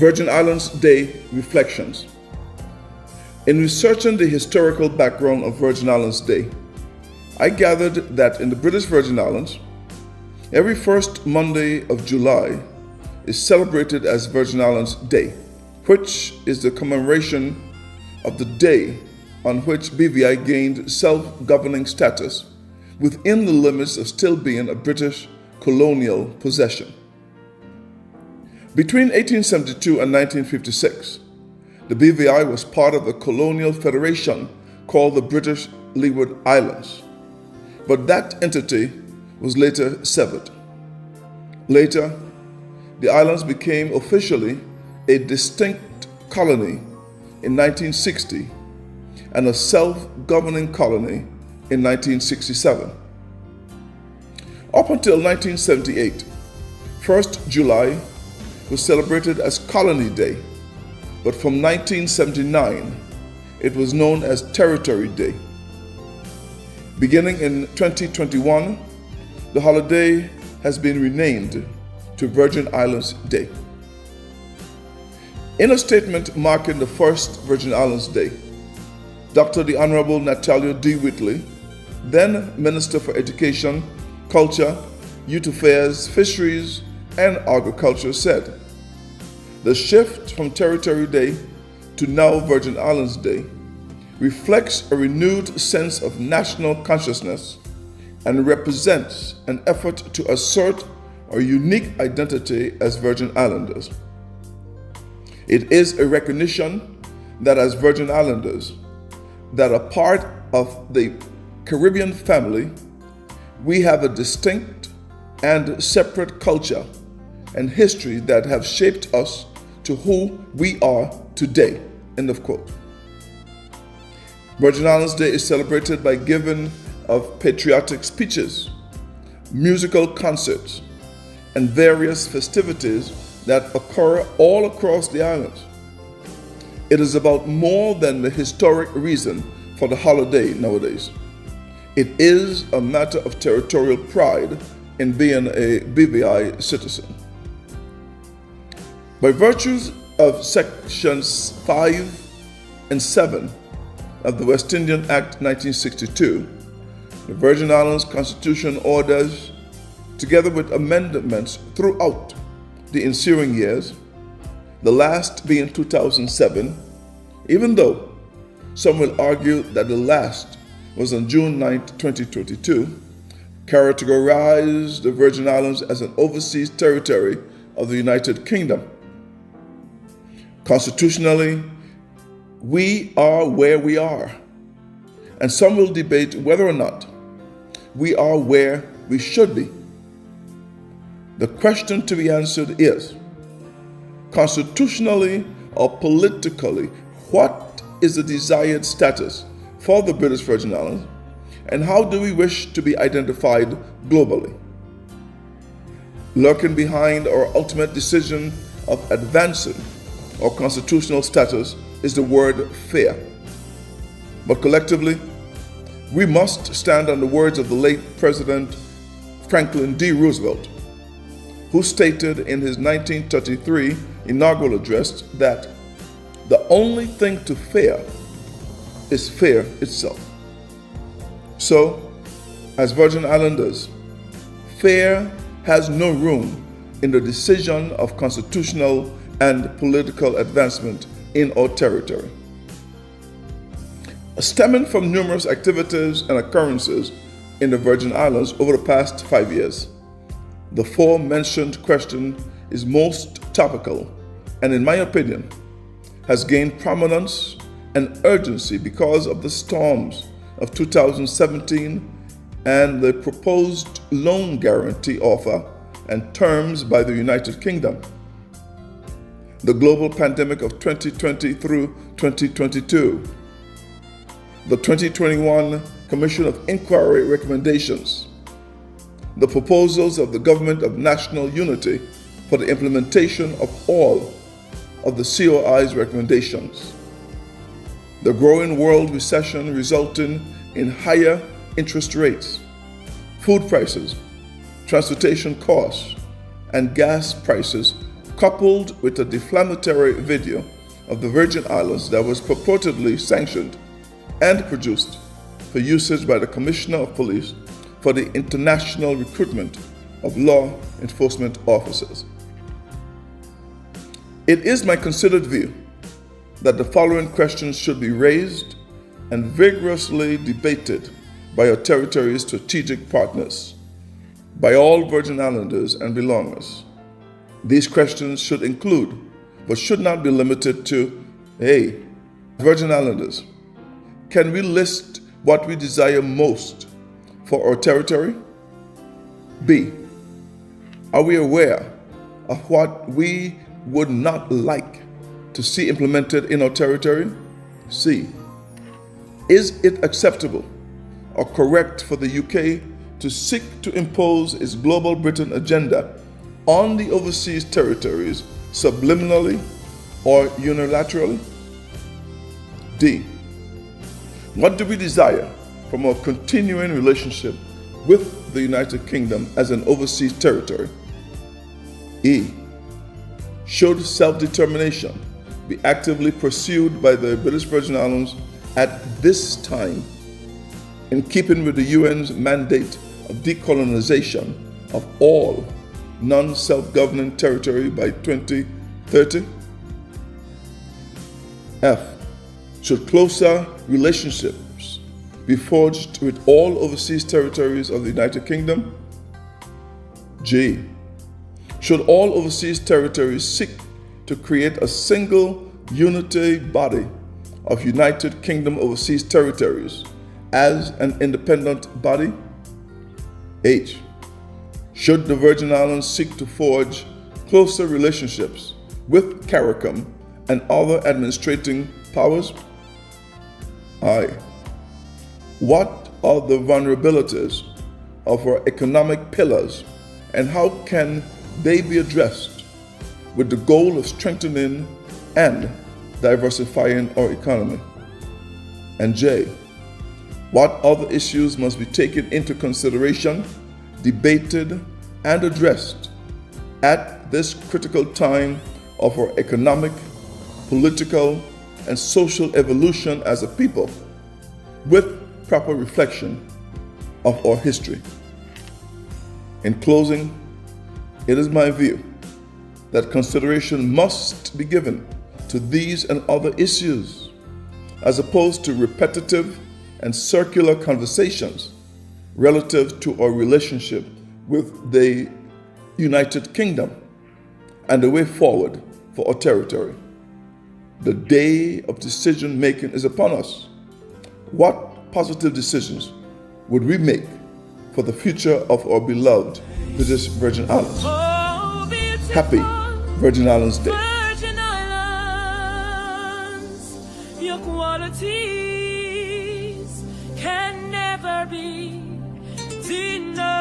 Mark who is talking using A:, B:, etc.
A: Virgin Islands Day Reflections. In researching the historical background of Virgin Islands Day, I gathered that in the British Virgin Islands, every first Monday of July is celebrated as Virgin Islands Day, which is the commemoration of the day on which BVI gained self-governing status within the limits of still being a British colonial possession. Between 1872 and 1956, the BVI was part of the colonial federation called the British Leeward Islands, but that entity was later severed. Later, the islands became officially a distinct colony in 1960 and a self-governing colony in 1967. Up until 1978, 1st July was celebrated as Colony Day, but from 1979, it was known as Territory Day. Beginning in 2021, the holiday has been renamed to Virgin Islands Day. In a statement marking the first Virgin Islands Day, Dr. the Honourable Natalia D. Whitley, then Minister for Education, Culture, Youth Affairs, Fisheries, and Agriculture said, "The shift from Territory Day to now Virgin Islands Day reflects a renewed sense of national consciousness and represents an effort to assert our unique identity as Virgin Islanders. It is a recognition that as Virgin Islanders, that are part of the Caribbean family, we have a distinct and separate culture and history that have shaped us to who we are today." End of quote. Virgin Islands Day is celebrated by giving of patriotic speeches, musical concerts, and various festivities that occur all across the islands. It is about more than the historic reason for the holiday nowadays. It is a matter of territorial pride in being a BVI citizen. By virtues of Sections 5 and 7 of the West Indian Act 1962, the Virgin Islands Constitution orders, together with amendments throughout the ensuing years, the last being 2007, even though some will argue that the last was on June 9, 2022, categorized the Virgin Islands as an overseas territory of the United Kingdom. Constitutionally, we are where we are, and some will debate whether or not we are where we should be. The question to be answered is, constitutionally or politically, what is the desired status for the British Virgin Islands, and how do we wish to be identified globally? Lurking behind our ultimate decision of advancing our constitutional status is the word fair. But collectively, we must stand on the words of the late President Franklin D. Roosevelt, who stated in his 1933 inaugural address that the only thing to fear is fear itself. So, as Virgin Islanders, fear has no room in the decision of constitutional and political advancement in our territory. Stemming from numerous activities and occurrences in the Virgin Islands over the past 5 years, the aforementioned question is most topical and, in my opinion, has gained prominence and urgency because of the storms of 2017 and the proposed loan guarantee offer and terms by the United Kingdom. The global pandemic of 2020 through 2022, the 2021 Commission of Inquiry recommendations, the proposals of the Government of National Unity for the implementation of all of the COI's recommendations, the growing world recession resulting in higher interest rates, food prices, transportation costs, and gas prices coupled with a defamatory video of the Virgin Islands that was purportedly sanctioned and produced for usage by the Commissioner of Police for the international recruitment of law enforcement officers. It is my considered view that the following questions should be raised and vigorously debated by our territory's strategic partners, by all Virgin Islanders and belongers. These questions should include, but should not be limited to, A. Virgin Islanders, can we list what we desire most for our territory? B. Are we aware of what we would not like to see implemented in our territory? C. Is it acceptable or correct for the UK to seek to impose its Global Britain agenda on the overseas territories subliminally or unilaterally? D. What do we desire from our continuing relationship with the United Kingdom as an overseas territory? E. Should self-determination be actively pursued by the British Virgin Islands at this time, in keeping with the UN's mandate of decolonization of all non-self-governing territory by 2030? F. Should closer relationships be forged with all overseas territories of the United Kingdom? G. Should all overseas territories seek to create a single unity body of United Kingdom overseas territories as an independent body? H. Should the Virgin Islands seek to forge closer relationships with CARICOM and other administrating powers? I. What are the vulnerabilities of our economic pillars and how can they be addressed with the goal of strengthening and diversifying our economy? And J. What other issues must be taken into consideration, debated, and addressed at this critical time of our economic, political, and social evolution as a people, with proper reflection of our history? In closing, it is my view that consideration must be given to these and other issues, as opposed to repetitive and circular conversations relative to our relationship with the United Kingdom and the way forward for our territory. The day of decision making is upon us. What positive decisions would we make for the future of our beloved British Virgin Islands? Happy Virgin Islands Day.
B: Virgin Islands, your qualities can never be denied.